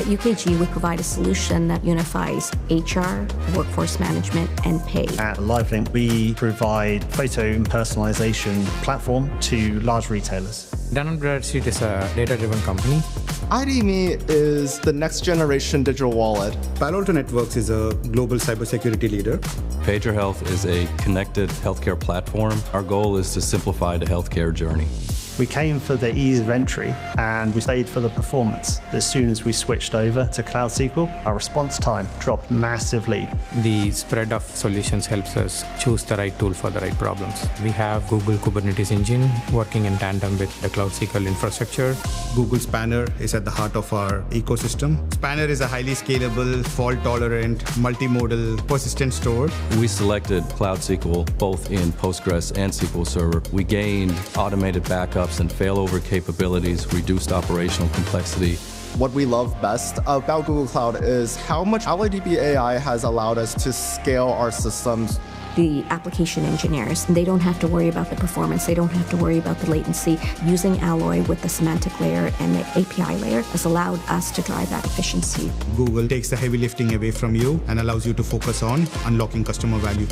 UKG, we provide a solution that unifies HR, workforce management, and pay. At LiveLink, we provide photo personalization platform to large retailers. Dun & Bradstreet is a data-driven company. IDMe is the next generation digital wallet. Palo Alto Networks is a global cybersecurity leader. Pager Health is a connected healthcare platform. Our goal is to simplify the healthcare journey. We came for the ease of entry and we stayed for the performance. As soon as we switched over to Cloud SQL, our response time dropped massively. The spread of solutions helps us choose the right tool for the right problems. We have Google Kubernetes Engine working in tandem with the Cloud SQL infrastructure. Google Spanner is at the heart of our ecosystem. Spanner is a highly scalable, fault-tolerant, multimodal, persistent store. We selected Cloud SQL both in Postgres and SQL Server. We gained automated backups and failover capabilities, reduced operational complexity. What we love best about Google Cloud is how much AlloyDB AI has allowed us to scale our systems. The application engineers, they don't have to worry about the performance, they don't have to worry about the latency. Using Alloy with the semantic layer and the API layer has allowed us to drive that efficiency. Google takes the heavy lifting away from you and allows you to focus on unlocking customer value.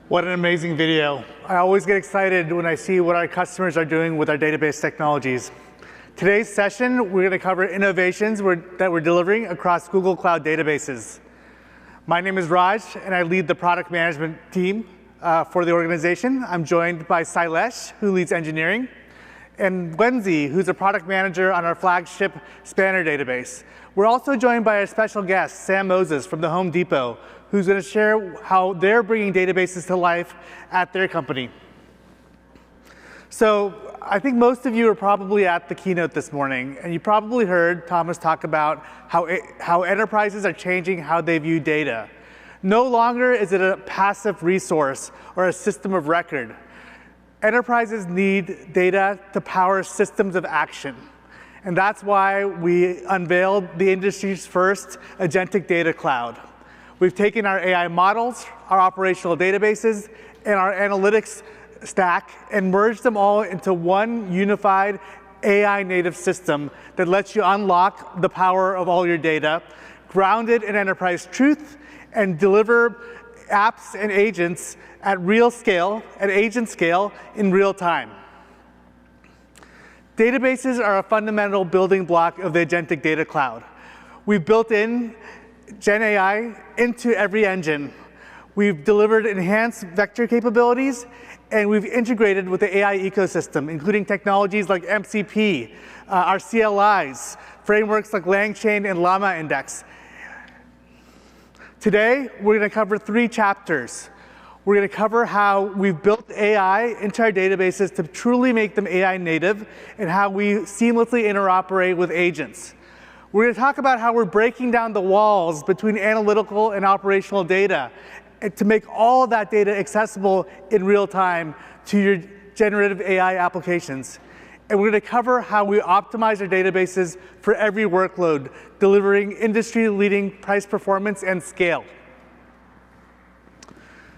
What an amazing video. I always get excited when I see what our customers are doing with our database technologies. Today's session, we're going to cover innovations that we're delivering across Google Cloud databases. My name is Raj, and I lead the product management team for the organization. I'm joined by Sailesh, who leads engineering, and Wenzhe, who's a product manager on our flagship Spanner database. We're also joined by a special guest, Sam Moses from the Home Depot, who's going to share how they're bringing databases to life at their company. So I think most of you are probably at the keynote this morning, and you probably heard Thomas talk about how enterprises are changing how they view data. No longer is it a passive resource or a system of record. Enterprises need data to power systems of action. And that's why we unveiled the industry's first agentic data cloud. We've taken our AI models, our operational databases, and our analytics stack and merged them all into one unified AI native system that lets you unlock the power of all your data, grounded in enterprise truth, and deliver apps and agents at real scale, at agent scale, in real time. Databases are a fundamental building block of the agentic data cloud. We've built in Gen AI into every engine. We've delivered enhanced vector capabilities, and we've integrated with the AI ecosystem, including technologies like MCP, our CLIs, frameworks like LangChain and Llama Index. Today, we're going to cover 3 chapters. We're going to cover how we've built AI into our databases to truly make them AI native, and how we seamlessly interoperate with agents. We're going to talk about how we're breaking down the walls between analytical and operational data to make all of that data accessible in real time to your generative AI applications. And we're going to cover how we optimize our databases for every workload, delivering industry-leading price performance and scale.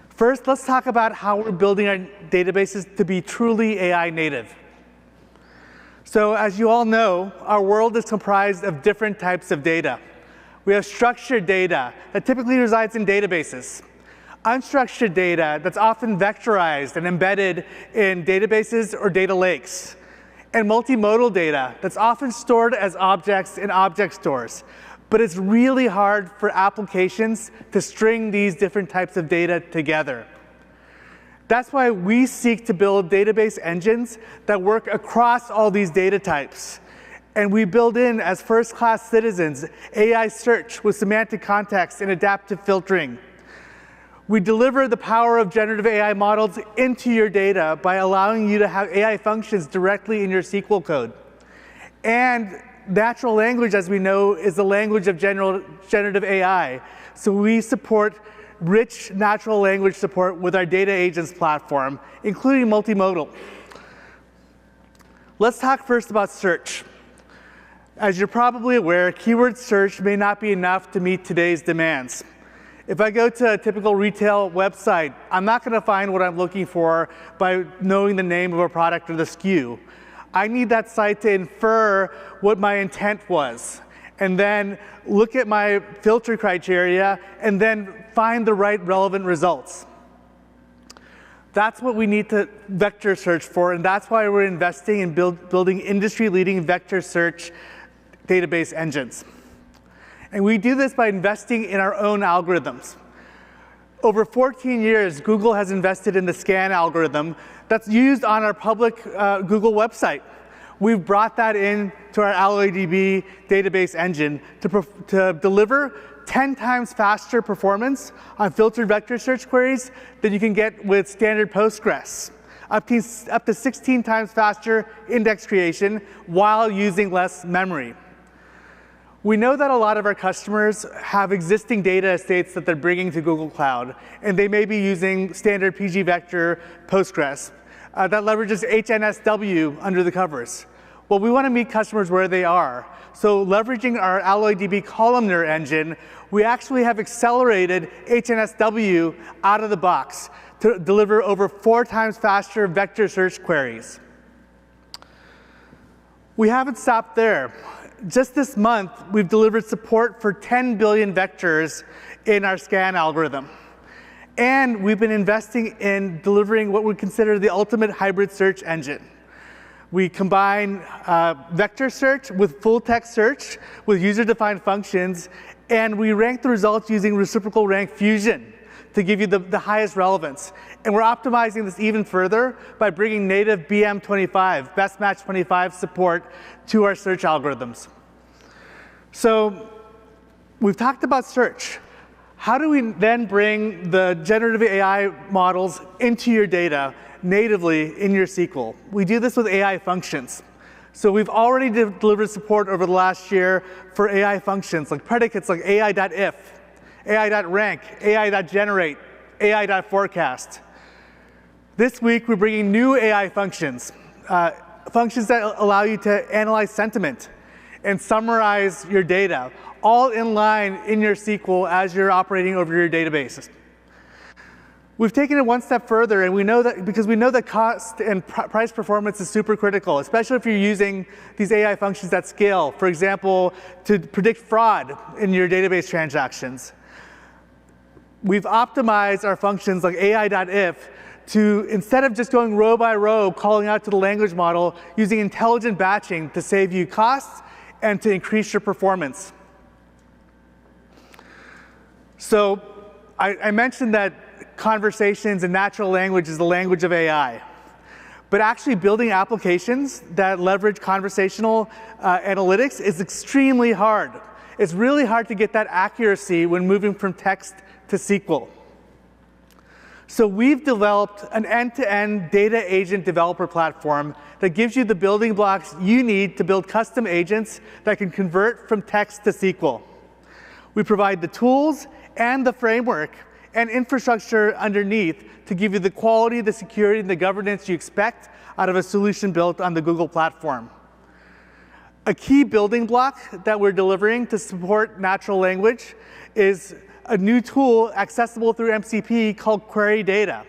First, let's talk about how we're building our databases to be truly AI native. So as you all know, our world is comprised of different types of data. We have structured data that typically resides in databases, unstructured data that's often vectorized and embedded in databases or data lakes, and multimodal data that's often stored as objects in object stores. But it's really hard for applications to string these different types of data together. That's why we seek to build database engines that work across all these data types. And we build in, as first-class citizens, AI search with semantic context and adaptive filtering. We deliver the power of generative AI models into your data by allowing you to have AI functions directly in your SQL code. And natural language, as we know, is the language of generative AI. So we support rich natural language support with our data agents platform, including multimodal. Let's talk first about search. As you're probably aware, keyword search may not be enough to meet today's demands. If I go to a typical retail website, I'm not going to find what I'm looking for by knowing the name of a product or the SKU. I need that site to infer what my intent was, and then look at my filter criteria, and then find the right relevant results. That's what we need to vector search for, and that's why we're investing in building industry-leading vector search database engines. And we do this by investing in our own algorithms. Over 14 years, Google has invested in the scan algorithm that's used on our public Google website. We've brought that in to our AlloyDB database engine to deliver 10 times faster performance on filtered vector search queries than you can get with standard Postgres. Up to 16 times faster index creation while using less memory. We know that a lot of our customers have existing data estates that they're bringing to Google Cloud, and they may be using standard PG vector Postgres that leverages HNSW under the covers. Well, we want to meet customers where they are. So leveraging our AlloyDB columnar engine, we actually have accelerated HNSW out of the box to deliver over 4 times faster vector search queries. We haven't stopped there. Just this month, we've delivered support for 10 billion vectors in our scan algorithm. And we've been investing in delivering what we consider the ultimate hybrid search engine. We combine vector search with full text search with user-defined functions, and we rank the results using reciprocal rank fusion to give you the highest relevance. And we're optimizing this even further by bringing native BM25, Best Match 25 support to our search algorithms. So we've talked about search. How do we then bring the generative AI models into your data natively in your SQL? We do this with AI functions. So we've already delivered support over the last year for AI functions like predicates like AI.if, AI.rank, AI.generate, AI.forecast. This week, we're bringing new AI functions, functions that allow you to analyze sentiment and summarize your data, all in line in your SQL as you're operating over your databases. We've taken it one step further, and we know that because we know that cost and price performance is super critical, especially if you're using these AI functions at scale, for example, to predict fraud in your database transactions. We've optimized our functions like AI.if to, instead of just going row by row, calling out to the language model, using intelligent batching to save you costs and to increase your performance. So I mentioned that conversations and natural language is the language of AI. But actually building applications that leverage conversational analytics is extremely hard. It's really hard to get that accuracy when moving from text to SQL. So we've developed an end-to-end data agent developer platform that gives you the building blocks you need to build custom agents that can convert from text to SQL. We provide the tools and the framework and infrastructure underneath to give you the quality, the security, and the governance you expect out of a solution built on the Google platform. A key building block that we're delivering to support natural language is a new tool accessible through MCP called Query Data.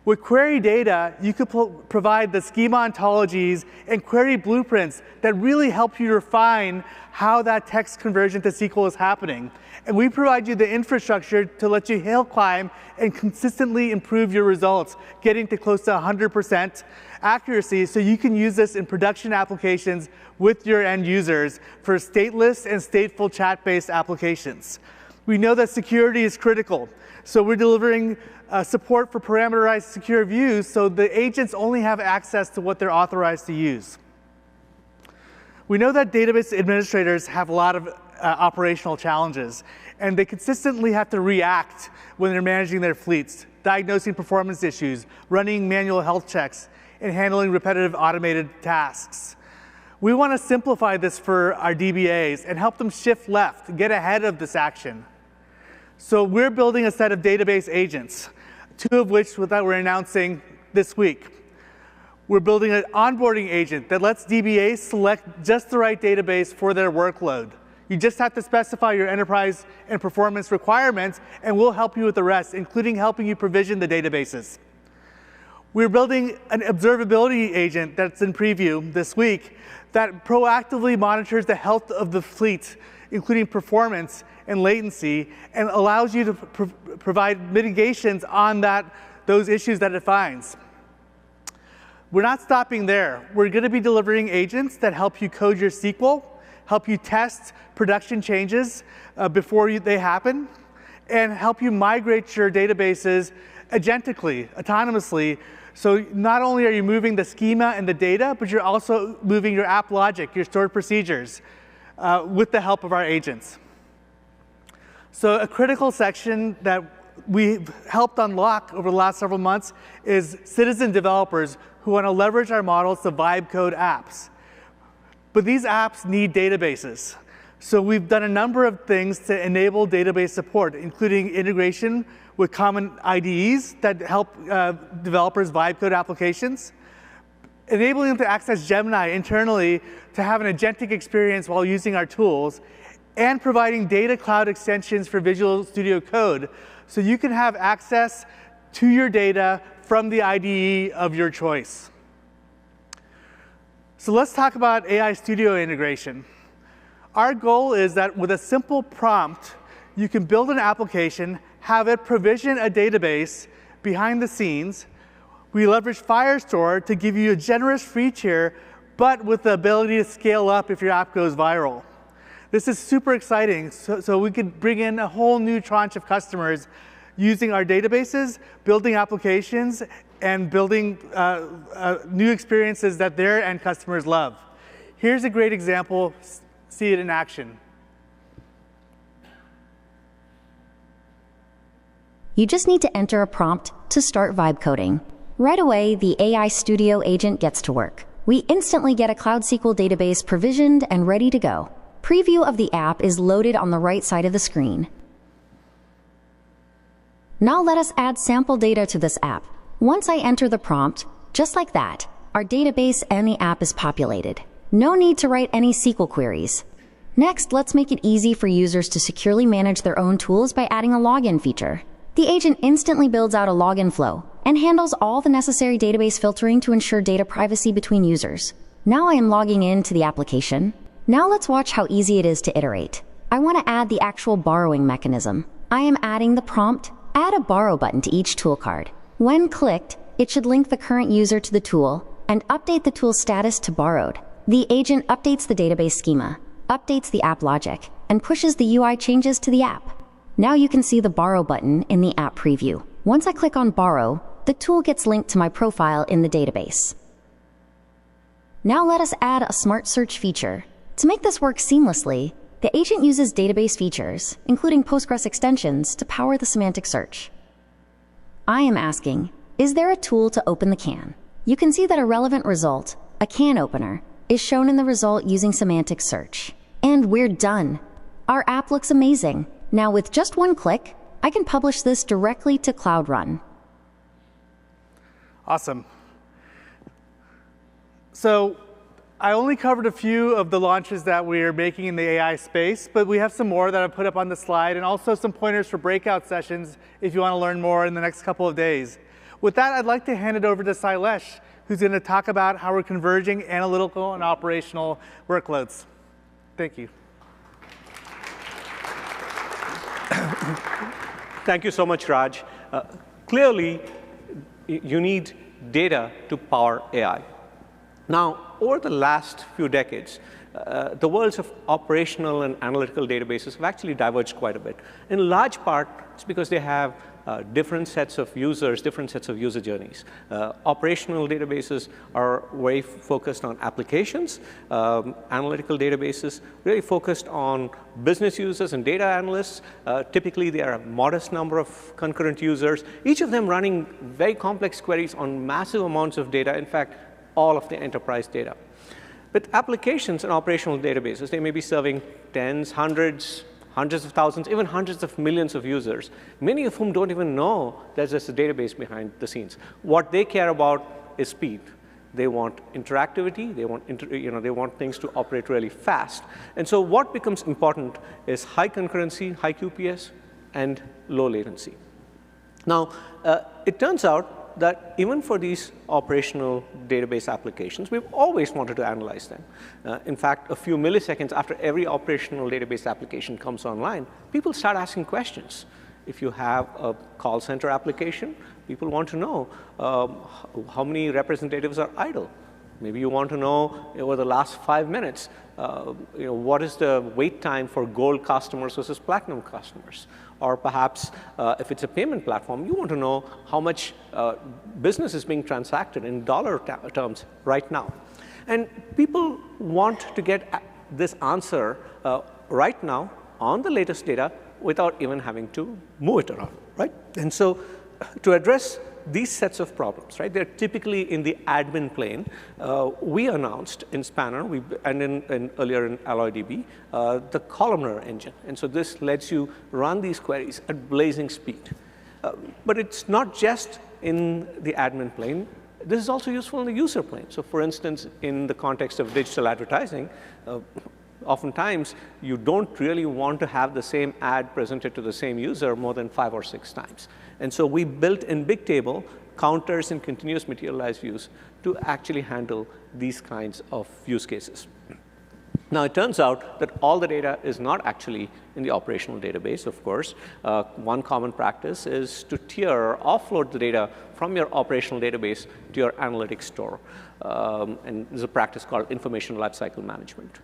With Query Data, you could provide the schema ontologies and query blueprints that really help you refine how that text conversion to SQL is happening. And we provide you the infrastructure to let you hill climb and consistently improve your results, getting to close to 100% accuracy, so you can use this in production applications with your end users for stateless and stateful chat-based applications. We know that security is critical, so we're delivering support for parameterized secure views so the agents only have access to what they're authorized to use. We know that database administrators have a lot of operational challenges, and they consistently have to react when they're managing their fleets, diagnosing performance issues, running manual health checks, and handling repetitive automated tasks. We want to simplify this for our DBAs and help them shift left, get ahead of this action. So we're building a set of database agents, 2 of which that we're announcing this week. We're building an onboarding agent that lets DBAs select just the right database for their workload, You just have to specify your enterprise and performance requirements, and we'll help you with the rest, including helping you provision the databases. We're building an observability agent that's in preview this week that proactively monitors the health of the fleet, including performance and latency, and allows you to provide mitigations on those issues that it finds. We're not stopping there. We're going to be delivering agents that help you code your SQL, help you test production changes before they happen, and help you migrate your databases agentically, autonomously. So not only are you moving the schema and the data, but you're also moving your app logic, your stored procedures, with the help of our agents. So a critical section that we've helped unlock over the last several months is citizen developers who want to leverage our models to vibe code apps. But these apps need databases. So we've done a number of things to enable database support, including integration with common IDEs that help developers vibe code applications, enabling them to access Gemini internally to have an agentic experience while using our tools, and providing data cloud extensions for Visual Studio Code so you can have access to your data from the IDE of your choice. So let's talk about AI Studio integration. Our goal is that with a simple prompt, you can build an application, have it provision a database behind the scenes. We leverage Firestore to give you a generous free tier, but with the ability to scale up if your app goes viral. This is super exciting, so we could bring in a whole new tranche of customers using our databases, building applications, and building new experiences that their end customers love. Here's a great example. See it in action. You just need to enter a prompt to start vibe coding. Right away, the AI Studio agent gets to work. We instantly get a Cloud SQL database provisioned and ready to go. Preview of the app is loaded on the right side of the screen. Now let us add sample data to this app. Once I enter the prompt, just like that, our database and the app is populated. No need to write any SQL queries. Next, let's make it easy for users to securely manage their own tools by adding a login feature. The agent instantly builds out a login flow and handles all the necessary database filtering to ensure data privacy between users. Now I am logging into the application. Now let's watch how easy it is to iterate. I want to add the actual borrowing mechanism. I am adding the prompt, add a borrow button to each tool card. When clicked, it should link the current user to the tool and update the tool's status to borrowed. The agent updates the database schema, updates the app logic, and pushes the UI changes to the app. Now you can see the borrow button in the app preview. Once I click on borrow, the tool gets linked to my profile in the database. Now let us add a smart search feature. To make this work seamlessly, the agent uses database features, including Postgres extensions, to power the semantic search. I am asking, is there a tool to open the can? You can see that a relevant result, a can opener, is shown in the result using semantic search. And we're done. Our app looks amazing. Now with just one click, I can publish this directly to Cloud Run. Awesome. So I only covered a few of the launches that we're making in the AI space, but we have some more that I've put up on the slide, and also some pointers for breakout sessions if you want to learn more in the next couple of days. With that, I'd like to hand it over to Sailesh, who's going to talk about how we're converging analytical and operational workloads. Thank you. Thank you so much, Raj. Clearly, you need data to power AI. Now, over the last few decades, the worlds of operational and analytical databases have actually diverged quite a bit. In large part, it's because they have different sets of users, different sets of user journeys. Operational databases are very focused on applications. Analytical databases really focused on business users and data analysts. Typically, there are a modest number of concurrent users, each of them running very complex queries on massive amounts of data. In fact, all of the enterprise data. With applications and operational databases, they may be serving tens, hundreds of thousands, even hundreds of millions of users, many of whom don't even know there's just a database behind the scenes. What they care about is speed. They want interactivity. They want, they want things to operate really fast. And so what becomes important is high concurrency, high QPS, and low latency. Now, it turns out that even for these operational database applications, we've always wanted to analyze them. In fact, a few milliseconds after every operational database application comes online, people start asking questions. If you have a call center application, people want to know how many representatives are idle. Maybe you want to know over the last 5 minutes, what is the wait time for gold customers versus platinum customers? Or perhaps if it's a payment platform, you want to know how much business is being transacted in dollar terms right now. And people want to get this answer right now on the latest data without even having to move it around, right? And so to address these sets of problems, right, they're typically in the admin plane. We announced in Spanner and earlier in AlloyDB the columnar engine. And so this lets you run these queries at blazing speed. But it's not just in the admin plane. This is also useful in the user plane. So for instance, in the context of digital advertising, oftentimes you don't really want to have the same ad presented to the same user more than 5 or 6 times. And so we built in Bigtable counters and continuous materialized views to actually handle these kinds of use cases. Now, it turns out that all the data is not actually in the operational database, of course. One common practice is to tier or offload the data from your operational database to your analytics store. And there's a practice called information lifecycle management.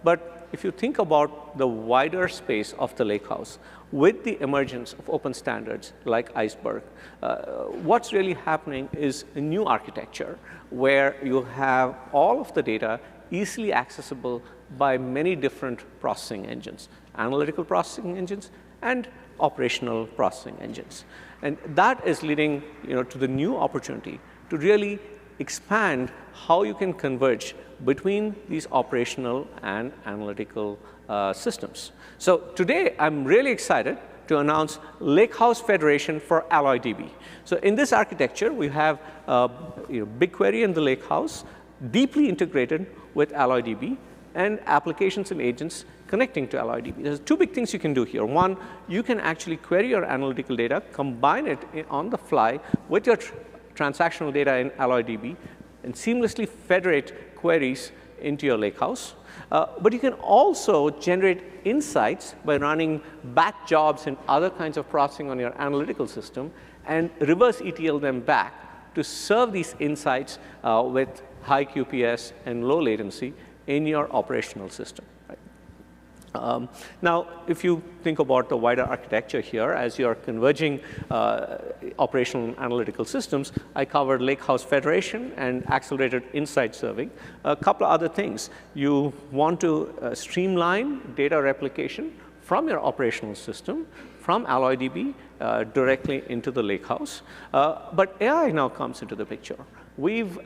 But if you think about the wider space of the lakehouse, with the emergence of open standards like Iceberg, what's really happening is a new architecture where you have all of the data easily accessible by many different processing engines, analytical processing engines and operational processing engines. And that is leading to the new opportunity to really expand how you can converge between these operational and analytical systems. So today, I'm really excited to announce Lakehouse Federation for AlloyDB. So in this architecture, we have BigQuery in the Lakehouse, deeply integrated with AlloyDB, and applications and agents connecting to AlloyDB. There's 2 big things you can do here. One, you can actually query your analytical data, combine it on the fly with your transactional data in AlloyDB, and seamlessly federate queries into your lakehouse. But you can also generate insights by running batch jobs and other kinds of processing on your analytical system and reverse ETL them back to serve these insights with high QPS and low latency in your operational system. Right? Now, if you think about the wider architecture here, as you're converging operational and analytical systems, I covered Lakehouse Federation and accelerated insight serving. A couple of other things. You want to streamline data replication from your operational system, from AlloyDB directly into the Lakehouse. But AI now comes into the picture. We've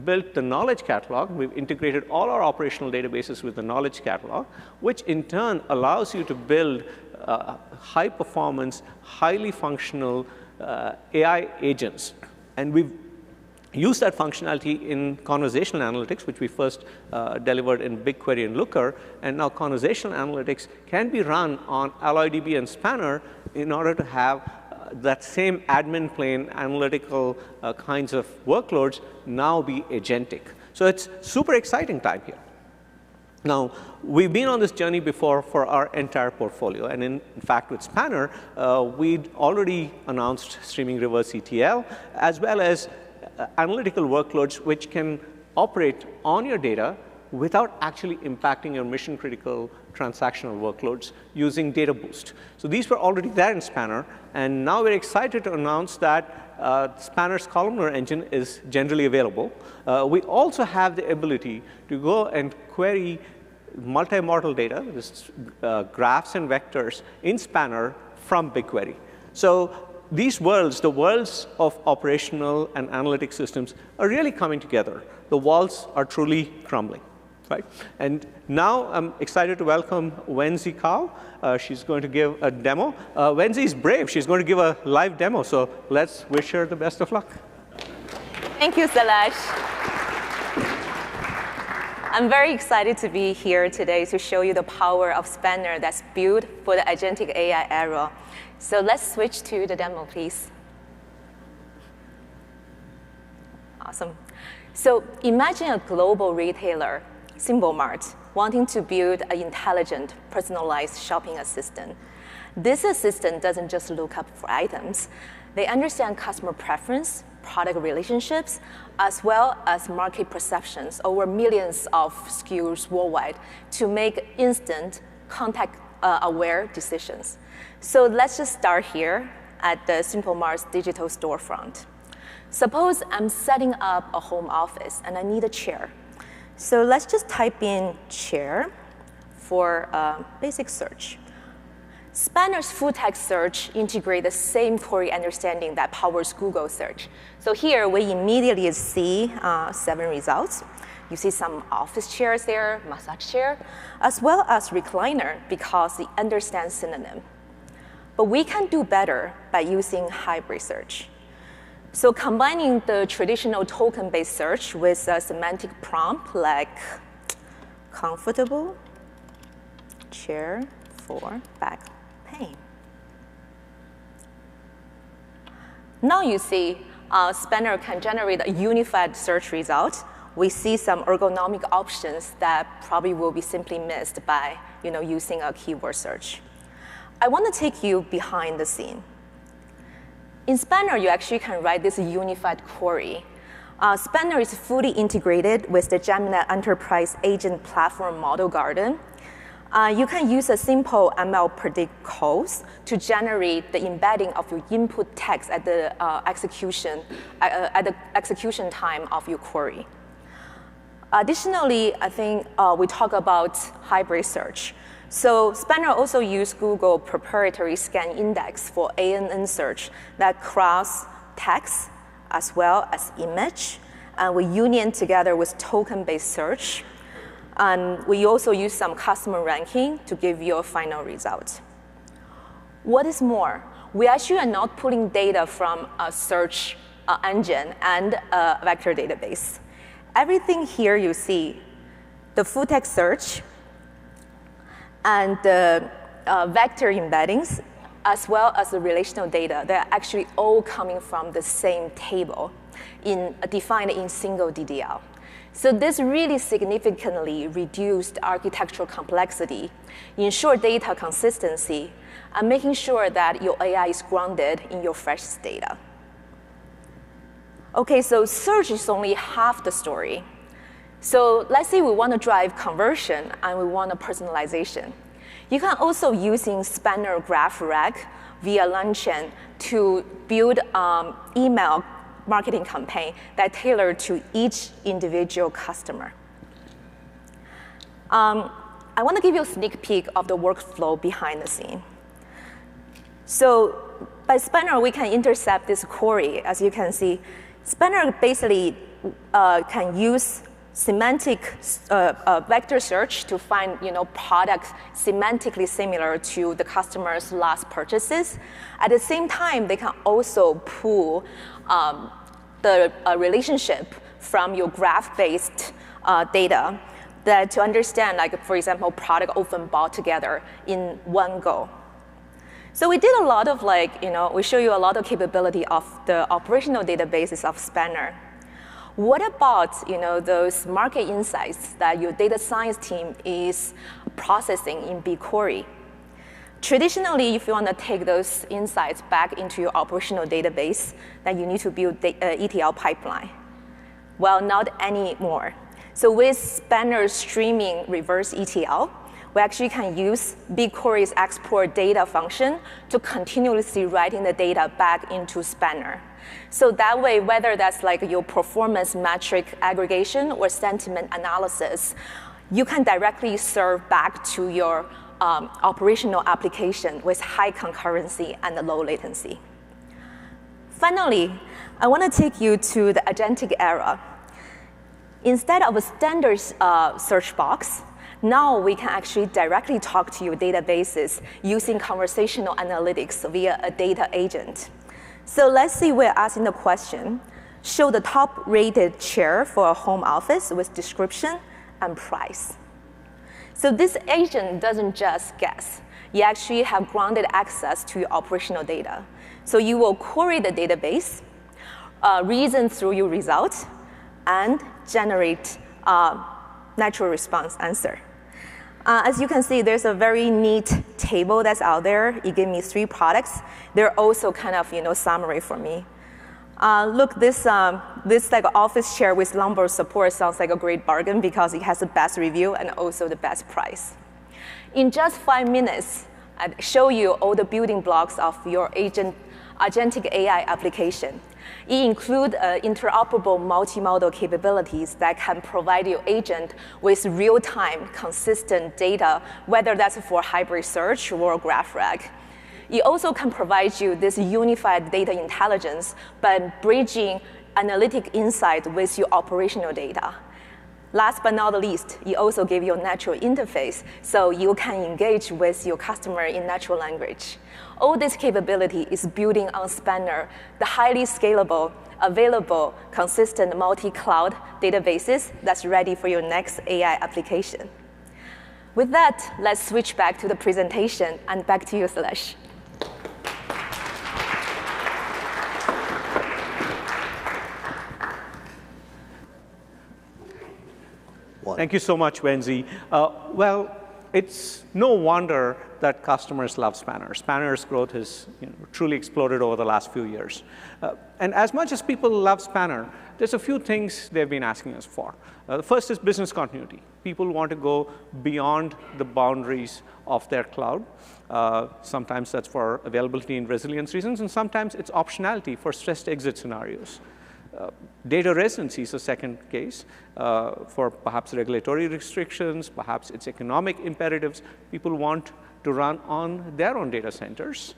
built the knowledge catalog. We've integrated all our operational databases with the knowledge catalog, which in turn allows you to build high performance, highly functional AI agents. And we've used that functionality in conversational analytics, which we first delivered in BigQuery and Looker. And now conversational analytics can be run on AlloyDB and Spanner in order to have that same admin plane analytical kinds of workloads now be agentic. So it's super exciting time here. Now, we've been on this journey before for our entire portfolio. And in fact, with Spanner, we'd already announced streaming reverse ETL, as well as analytical workloads which can operate on your data without actually impacting your mission-critical transactional workloads using Data Boost. So these were already there in Spanner, and now we're excited to announce that Spanner's columnar engine is generally available. We also have the ability to go and query multimodal data, this, graphs and vectors in Spanner from BigQuery. So these worlds, the worlds of operational and analytic systems, are really coming together. The walls are truly crumbling. Right? And now I'm excited to welcome Wenzhe Kao. She's going to give a demo. Wenzhe is brave. She's going to give a live demo. So let's wish her the best of luck. Thank you, Sailesh. I'm very excited to be here today to show you the power of Spanner that's built for the agentic AI era. So let's switch to the demo, please. Awesome. So imagine a global retailer, SimpleMart, wanting to build an intelligent, personalized shopping assistant. This assistant doesn't just look up for items. They understand customer preference, product relationships, as well as market perceptions over millions of SKUs worldwide to make instant, context-aware decisions. So let's just start here at the SimpleMart's digital storefront. Suppose I'm setting up a home office and I need a chair. So let's just type in chair for a basic search. Spanner's full text search integrates the same query understanding that powers Google search. So here we immediately see 7 results. You see some office chairs there, massage chair, as well as recliner because it understands synonym. But we can do better by using hybrid search. So combining the traditional token-based search with a semantic prompt like comfortable chair for back pain. Now you see Spanner can generate a unified search result. We see some ergonomic options that probably will be simply missed by using a keyword search. I want to take you behind the scene. In Spanner, you actually can write this unified query. Spanner is fully integrated with the Gemini Enterprise Agent Platform Model Garden. You can use a simple ML predict calls to generate the embedding of your input text at the execution time of your query. Additionally, I think we talk about hybrid search. So Spanner also uses Google proprietary scan index for ANN search that cross text as well as image. And we union together with token-based search. And we also use some customer ranking to give you a final result. What is more, we actually are not pulling data from a search engine and a vector database. Everything here you see, the full text search and the vector embeddings, as well as the relational data, they're actually all coming from the same table defined in single DDL. So this really significantly reduced architectural complexity, ensure data consistency, and making sure that your AI is grounded in your fresh data. Okay, so search is only half the story. So let's say we want to drive conversion and we want a personalization. You can also using Spanner Graph Rag via LangChain to build email marketing campaign that tailor to each individual customer. I want to give you a sneak peek of the workflow behind the scene. So by Spanner, we can intercept this query. As you can see, Spanner basically can use semantic vector search to find products semantically similar to the customer's last purchases. At the same time, they can also pull the relationship from your graph-based data to understand, like, for example, product often bought together in one go. So we did a lot of we show you a lot of capability of the operational databases of Spanner. What about those market insights that your data science team is processing in BigQuery? Traditionally, if you want to take those insights back into your operational database, then you need to build ETL pipeline. Well, not anymore. So with Spanner's streaming reverse ETL, we actually can use BigQuery's export data function to continuously writing the data back into Spanner. So that way, whether that's like your performance metric aggregation or sentiment analysis, you can directly serve back to your operational application with high concurrency and low latency. Finally, I want to take you to the agentic era. Instead of a standard search box, now we can actually directly talk to your databases using conversational analytics via a data agent. So let's say we're asking the question, show the top-rated chair for a home office with description and price. So this agent doesn't just guess. You actually have grounded access to your operational data. So you will query the database, reason through your results, and generate natural response answer. As you can see, there's a very neat table that's out there. It gave me 3 products. They're also kind of summary for me. Look, this like office chair with lumbar support sounds like a great bargain because it has the best review and also the best price. In just 5 minutes, I show you all the building blocks of your agentic AI application. It includes interoperable multimodal capabilities that can provide your agent with real-time, consistent data, whether that's for hybrid search or graph rag. It also can provide you this unified data intelligence by bridging analytic insight with your operational data. Last but not least, it also gives you a natural interface so you can engage with your customer in natural language. All this capability is building on Spanner, the highly scalable, available, consistent multi-cloud databases that's ready for your next AI application. With that, let's switch back to the presentation, and back to you, Sailesh. Thank you so much, Wenzhe. Well, it's no wonder that customers love Spanner. Spanner's growth has truly exploded over the last few years. And as much as people love Spanner, there's a few things they've been asking us for. The first is business continuity. People want to go beyond the boundaries of their cloud. Sometimes that's for availability and resilience reasons, and sometimes it's optionality for stressed exit scenarios. Data residency is a second case for perhaps regulatory restrictions, perhaps it's economic imperatives. People want to run on their own data centers.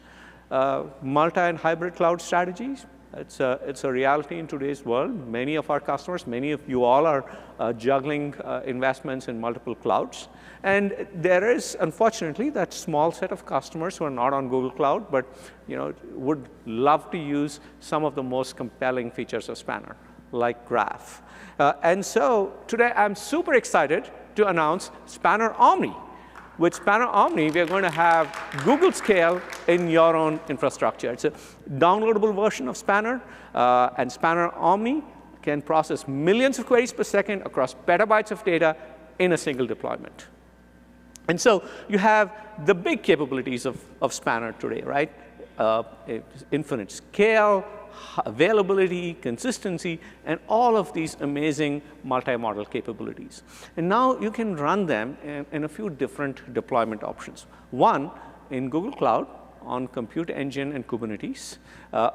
Multi and hybrid cloud strategies, it's a reality in today's world. Many of our customers, many of you all are juggling investments in multiple clouds. And there is, unfortunately, that small set of customers who are not on Google Cloud, but would love to use some of the most compelling features of Spanner, like Graph. And so today, I'm super excited to announce Spanner Omni. With Spanner Omni, we are going to have Google scale in your own infrastructure. It's a downloadable version of Spanner, and Spanner Omni can process millions of queries per second across petabytes of data in a single deployment. And so you have the big capabilities of Spanner today, right? Infinite scale, availability, consistency, and all of these amazing multi-modal capabilities. And now you can run them in a few different deployment options. One, in Google Cloud, on Compute Engine and Kubernetes.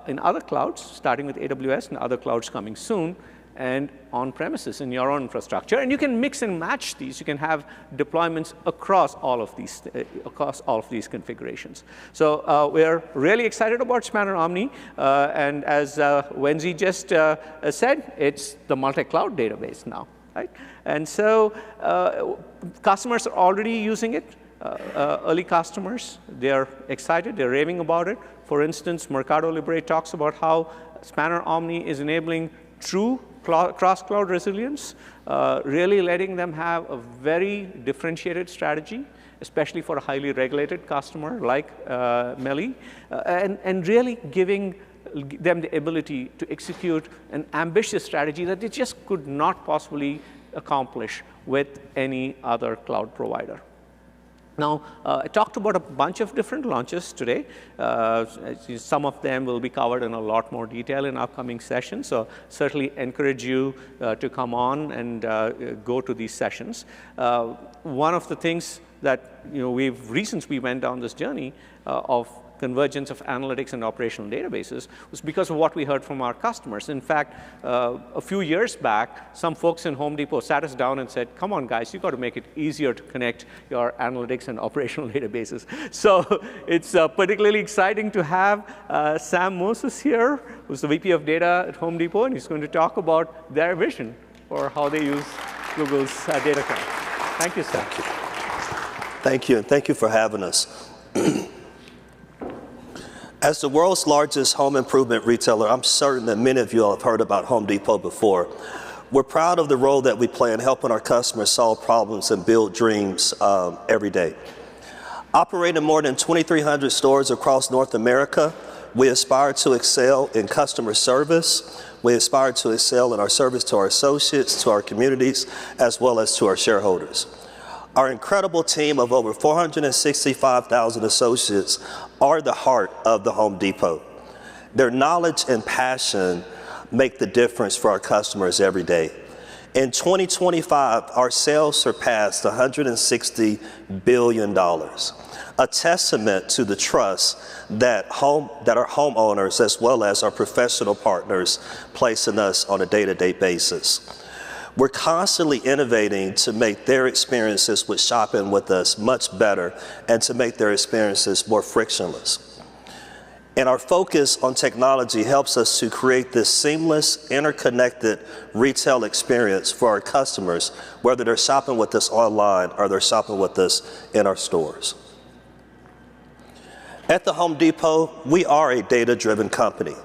In other clouds, starting with AWS and other clouds coming soon, and on premises in your own infrastructure. And you can mix and match these. You can have deployments across all of these configurations. So we're really excited about Spanner Omni. And as Wenzhe just said, it's the multi-cloud database now, right? And so customers are already using it. Early customers, they're excited. They're raving about it. For instance, Mercado Libre talks about how Spanner Omni is enabling true cross-cloud resilience, really letting them have a very differentiated strategy, especially for a highly regulated customer like Melly, and really giving them the ability to execute an ambitious strategy that they just could not possibly accomplish with any other cloud provider. Now, I talked about a bunch of different launches today. Some of them will be covered in a lot more detail in upcoming sessions, so certainly encourage you to come on and go to these sessions. One of the things that reasons we went down this journey of convergence of analytics and operational databases was because of what we heard from our customers. In fact, a few years back, some folks in Home Depot sat us down and said, come on, guys, you've got to make it easier to connect your analytics and operational databases. So it's particularly exciting to have Sam Moses here, who's the VP of Data at Home Depot, and he's going to talk about their vision for how they use Google's Data Cloud. Thank you, Sam. Thank you, and thank you for having us. As the world's largest home improvement retailer, I'm certain that many of you all have heard about Home Depot before. We're proud of the role that we play in helping our customers solve problems and build dreams every day. Operating more than 2,300 stores across North America, we aspire to excel in customer service. We aspire to excel in our service to our associates, to our communities, as well as to our shareholders. Our incredible team of over 465,000 associates are the heart of the Home Depot. Their knowledge and passion make the difference for our customers every day. In 2025, our sales surpassed $160 billion, a testament to the trust that our homeowners as well as our professional partners place in us on a day-to-day basis. We're constantly innovating to make their experiences with shopping with us much better and to make their experiences more frictionless. And our focus on technology helps us to create this seamless, interconnected retail experience for our customers, whether they're shopping with us online or they're shopping with us in our stores. At the Home Depot, we are a data-driven company.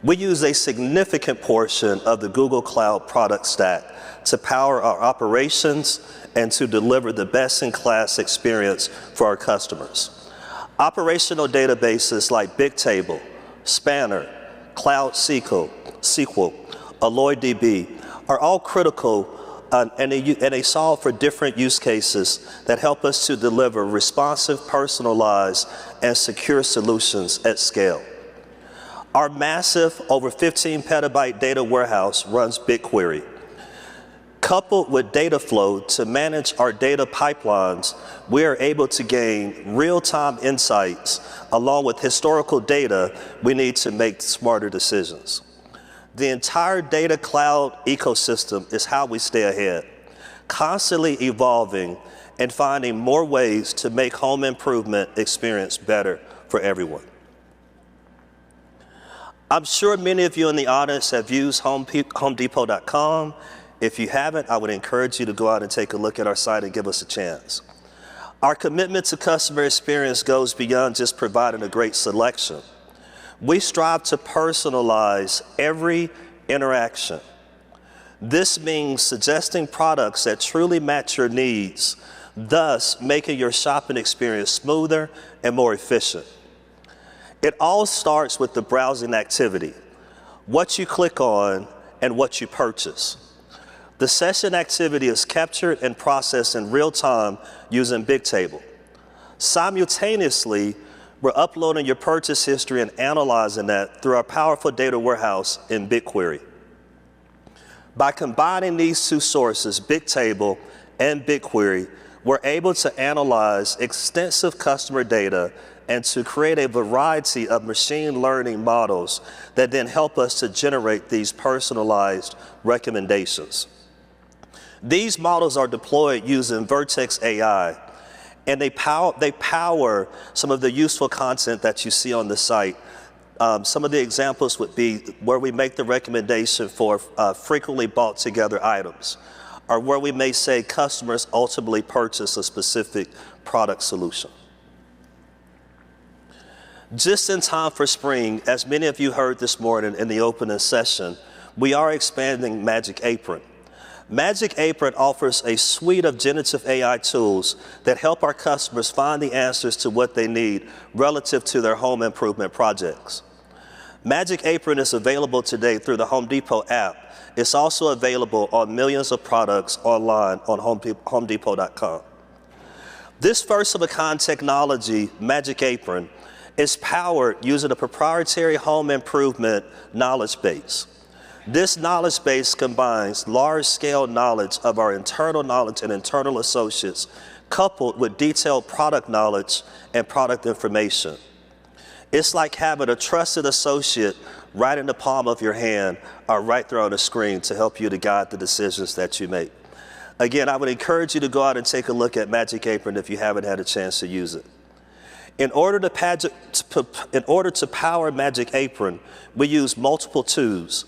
We use a significant portion of the Google Cloud product stack to power our operations and to deliver the best-in-class experience for our customers. Operational databases like Bigtable, Spanner, Cloud SQL, AlloyDB are all critical and they solve for different use cases that help us to deliver responsive, personalized, and secure solutions at scale. Our massive, over 15 petabyte data warehouse runs BigQuery. Coupled with data flow to manage our data pipelines, we are able to gain real-time insights along with historical data we need to make smarter decisions. The entire data cloud ecosystem is how we stay ahead, constantly evolving and finding more ways to make home improvement experience better for everyone. I'm sure many of you in the audience have used HomeDepot.com. If you haven't, I would encourage you to go out and take a look at our site and give us a chance. Our commitment to customer experience goes beyond just providing a great selection. We strive to personalize every interaction. This means suggesting products that truly match your needs, thus making your shopping experience smoother and more efficient. It all starts with the browsing activity, what you click on and what you purchase. The session activity is captured and processed in real time using Bigtable. Simultaneously, we're uploading your purchase history and analyzing that through our powerful data warehouse in BigQuery. By combining these two sources, Bigtable and BigQuery, we're able to analyze extensive customer data and to create a variety of machine learning models that then help us to generate these personalized recommendations. These models are deployed using Vertex AI, and they power some of the useful content that you see on the site. Some of the examples would be where we make the recommendation for frequently bought together items, or where we may say customers ultimately purchase a specific product solution. Just in time for spring, as many of you heard this morning in the opening session, we are expanding Magic Apron. Magic Apron offers a suite of generative AI tools that help our customers find the answers to what they need relative to their home improvement projects. Magic Apron is available today through the Home Depot app. It's also available on millions of products online on HomeDepot.com. This first-of-a-kind technology, Magic Apron, is powered using a proprietary home improvement knowledge base. This knowledge base combines large-scale knowledge of our internal knowledge and internal associates, coupled with detailed product knowledge and product information. It's like having a trusted associate right in the palm of your hand or right there on the screen to help you to guide the decisions that you make. Again, I would encourage you to go out and take a look at Magic Apron if you haven't had a chance to use it. In order to power Magic Apron, we use multiple tools,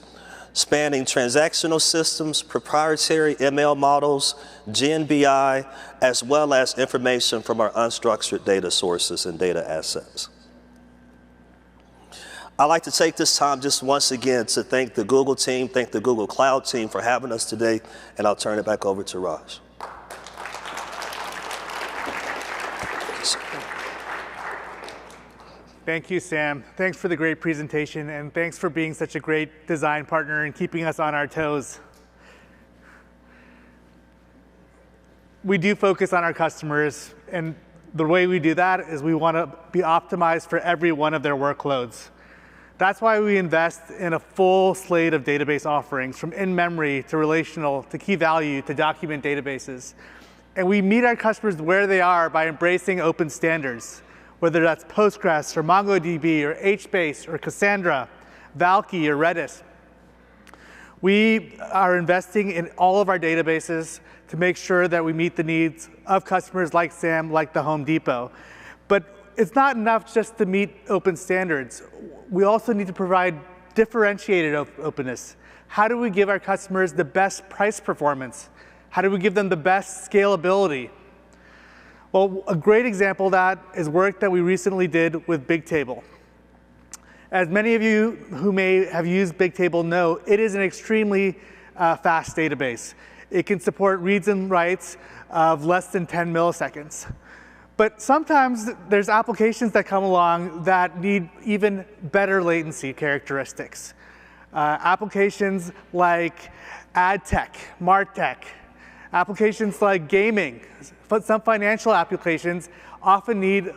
spanning transactional systems, proprietary ML models, GNBI, as well as information from our unstructured data sources and data assets. I'd like to take this time just once again to thank the Google team, thank the Google Cloud team for having us today, and I'll turn it back over to Raj. Thank you, Sam. Thanks for the great presentation, and thanks for being such a great design partner and keeping us on our toes. We do focus on our customers, and the way we do that is we want to be optimized for every one of their workloads. That's why we invest in a full slate of database offerings, from in-memory to relational to key value to document databases. And we meet our customers where they are by embracing open standards, whether that's Postgres or MongoDB or HBase or Cassandra, Valkey or Redis. We are investing in all of our databases to make sure that we meet the needs of customers like Sam, like the Home Depot. But it's not enough just to meet open standards. We also need to provide differentiated openness. How do we give our customers the best price performance? How do we give them the best scalability? Well, a great example of that is work that we recently did with Bigtable. As many of you who may have used Bigtable know, it is an extremely fast database. It can support reads and writes of less than 10 milliseconds. But sometimes there's applications that come along that need even better latency characteristics. Applications like ad tech, MarTech, applications like gaming, some financial applications often need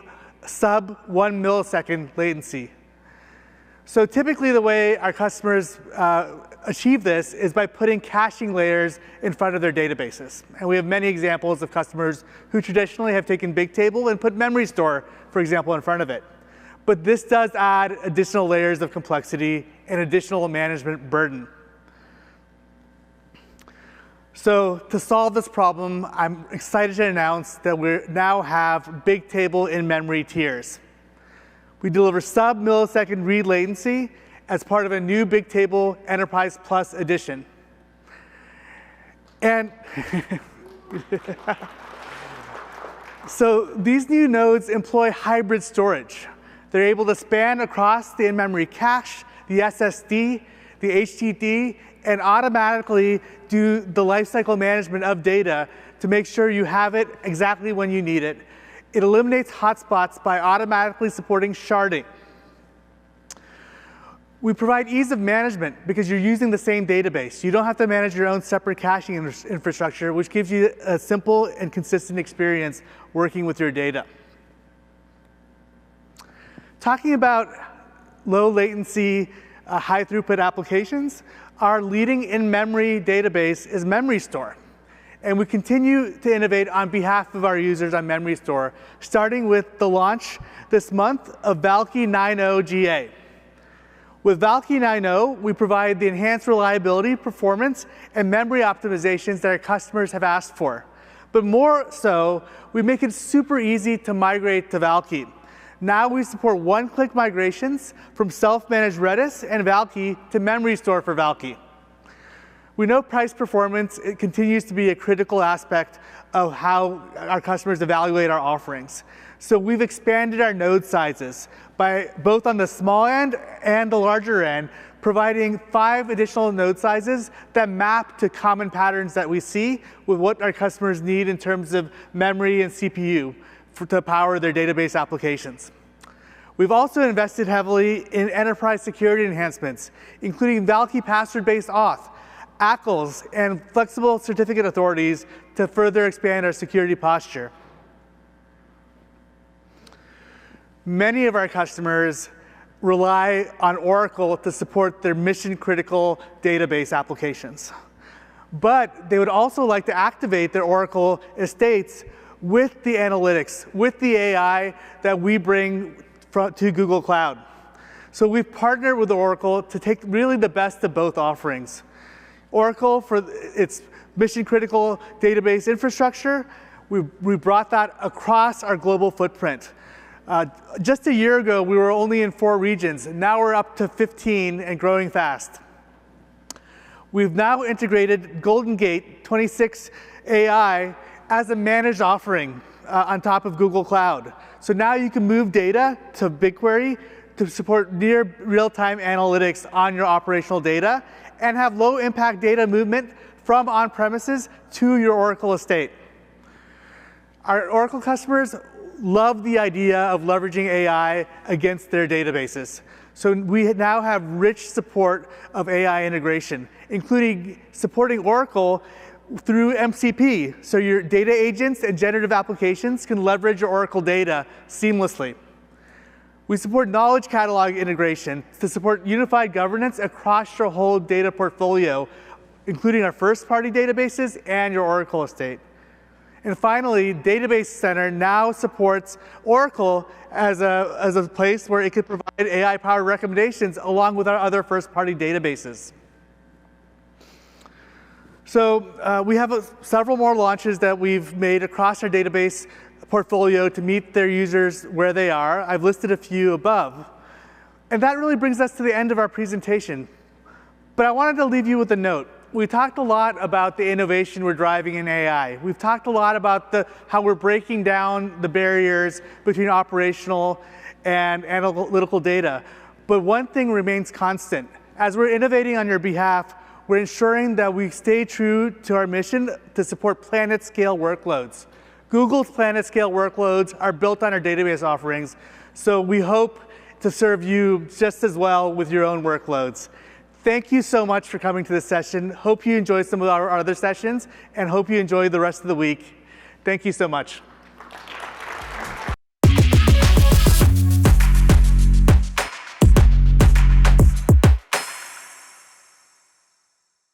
sub 1 millisecond latency. So typically the way our customers achieve this is by putting caching layers in front of their databases. And we have many examples of customers who traditionally have taken Bigtable and put memory store, for example, in front of it. But this does add additional layers of complexity and additional management burden. So to solve this problem, I'm excited to announce that we now have Bigtable in-memory tiers. We deliver sub-millisecond read latency as part of a new Bigtable Enterprise Plus edition. And so these new nodes employ hybrid storage. They're able to span across the in-memory cache, the SSD, the HDD, and automatically do the lifecycle management of data to make sure you have it exactly when you need it. It eliminates hotspots by automatically supporting sharding. We provide ease of management because you're using the same database. You don't have to manage your own separate caching infrastructure, which gives you a simple and consistent experience working with your data. Talking about low latency, high throughput applications, our leading in-memory database is Memory Store. And we continue to innovate on behalf of our users on Memory Store, starting with the launch this month of Valkey 9.0 GA. With Valkey 9.0, we provide the enhanced reliability, performance, and memory optimizations that our customers have asked for. But more so, we make it super easy to migrate to Valkey. Now we support one-click migrations from self-managed Redis and Valkey to Memory Store for Valkey. We know price performance continues to be a critical aspect of how our customers evaluate our offerings. So we've expanded our node sizes by both on the small end and the larger end, providing 5 additional node sizes that map to common patterns that we see with what our customers need in terms of memory and CPU to power their database applications. We've also invested heavily in enterprise security enhancements, including Valkey password-based auth, ACLs, and flexible certificate authorities to further expand our security posture. Many of our customers rely on Oracle to support their mission-critical database applications. But they would also like to activate their Oracle estates with the analytics, with the AI that we bring to Google Cloud. So we've partnered with Oracle to take really the best of both offerings. Oracle for its mission-critical database infrastructure, we brought that across our global footprint. Just a year ago, we were only in 4 regions. Now we're up to 15 and growing fast. We've now integrated Golden Gate 26 AI as a managed offering on top of Google Cloud. So now you can move data to BigQuery to support near real-time analytics on your operational data and have low-impact data movement from on-premises to your Oracle estate. Our Oracle customers love the idea of leveraging AI against their databases. So we now have rich support of AI integration, including supporting Oracle through MCP, so your data agents and generative applications can leverage your Oracle data seamlessly. We support knowledge catalog integration to support unified governance across your whole data portfolio, including our first-party databases and your Oracle estate. And finally, Database Center now supports Oracle as a place where it could provide AI-powered recommendations along with our other first-party databases. So we have several more launches that we've made across our database portfolio to meet their users where they are. I've listed a few above. And that really brings us to the end of our presentation. But I wanted to leave you with a note. We talked a lot about the innovation we're driving in AI. We've talked a lot about how we're breaking down the barriers between operational and analytical data. But one thing remains constant. As we're innovating on your behalf, we're ensuring that we stay true to our mission to support planet-scale workloads. Google's planet-scale workloads are built on our database offerings, so we hope to serve you just as well with your own workloads. Thank you so much for coming to this session. Hope you enjoyed some of our other sessions, and hope you enjoy the rest of the week. Thank you so much.